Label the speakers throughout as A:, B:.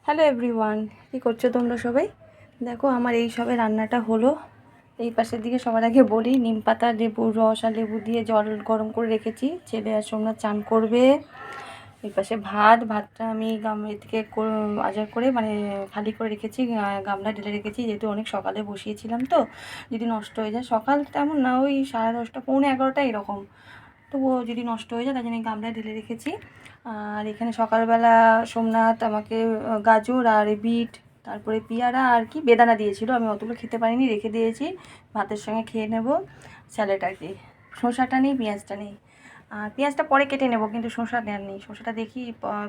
A: Hello everyone, কী করছো তোমরা সবাই? দেখো আমার এই সবে রান্নাটা হলো। এই পাশের দিকে সবার আগে বলি, নিম পাতা, লেবুর রস আর লেবু দিয়ে জল গরম করে রেখেছি, ছেলে আর সোমনাথ চান করবে। এই পাশে ভাতটা আমি গামলা থেকে আজার করে মানে খালি করে রেখেছি, গামলা ঢেলে রেখেছি, যেহেতু অনেক সকালে বসিয়েছিলাম তো যদি নষ্ট হয়ে যায়। সকাল তেমন না, ওই 10:30 পৌনে 11টা এরকম, তবুও যদি নষ্ট হয়ে যায় তার জন্য গামলায় ঢেলে রেখেছি। আর এখানে সকালবেলা সোমনাথ আমাকে গাজর আর বিট, তারপরে পেয়ারা আর কি বেদানা দিয়েছিল, আমি অতগুলো খেতে পারিনি, রেখে দিয়েছি, ভাতের সঙ্গে খেয়ে নেব। স্যালাড আর কি, শসাটা নেই, পেঁয়াজটা নেই, আর পেঁয়াজটা পরে কেটে নেব, কিন্তু শসা নেওয়ার নেই। শসাটা দেখি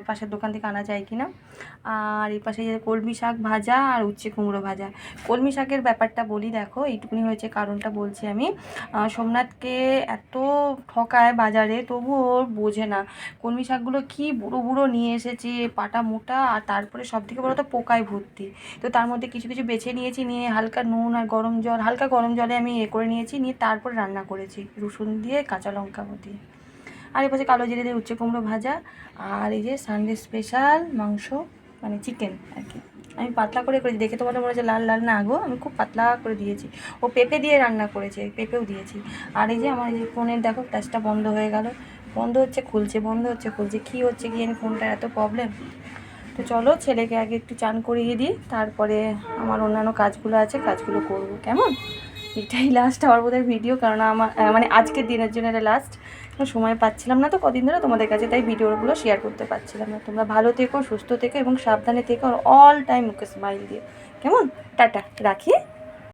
A: পাশের দোকান থেকে আনা যায় কি না। আর এই পাশে কলমি শাক ভাজা আর উচ্ছে কুমড়ো ভাজা। কলমি শাকের ব্যাপারটা বলি, দেখো এইটুকুনি হয়েছে, কারণটা বলছি আমি। সোমনাথকে এত ঠকায় বাজারে, তবুও ওর বোঝে না। কলমি শাকগুলো কি বুড়ো বুড়ো নিয়ে এসেছে, পাটা মোটা, আর তারপরে সব থেকে বড় তো পোকায় ভর্তি। তো তার মধ্যে কিছু কিছু বেছে নিয়েছি, নিয়ে হালকা নুন আর হালকা গরম জলে আমি করে নিয়েছি, নিয়ে তারপরে রান্না করেছি রসুন দিয়ে, কাঁচা লঙ্কা দিয়ে। আর এই পাশে কালো জিরে দিয়ে উচ্ছে কুমড়ো ভাজা। আর এই যে সানডে স্পেশাল মাংস, মানে চিকেন আর কি। আমি পাতলা করে করেছি, দেখে তো মনে হচ্ছে লাল লাল, না গো, আমি খুব পাতলা করে দিয়েছি। ও পেঁপে দিয়ে রান্না করেছে, পেঁপেও দিয়েছি। আর এই যে আমার এই যে ফোনের দেখো টাচটা বন্ধ হয়ে গেল, বন্ধ হচ্ছে খুলছে, বন্ধ হচ্ছে খুলছে, কী হচ্ছে কি জানি, ফোনটার এত প্রবলেম। তো চলো ছেলেকে আগে একটু চান করিয়ে দিই, তারপরে আমার অন্যান্য কাজগুলো আছে, কাজগুলো করবো, কেমন? এটাই লাস্ট আমার বোধহয় ভিডিও, কারণ আমার মানে আজকের দিনের জন্য এটা লাস্ট। সময় পাচ্ছিলাম না তো কদিন ধরে তোমাদের কাছে, তাই ভিডিওগুলো শেয়ার করতে পারছিলাম না। তোমরা ভালো থেকো, সুস্থ থেকো এবং সাবধানে থেকো, আর অল টাইম মুখে স্মাইল দিয়ে, কেমন? টাটা, রাখি।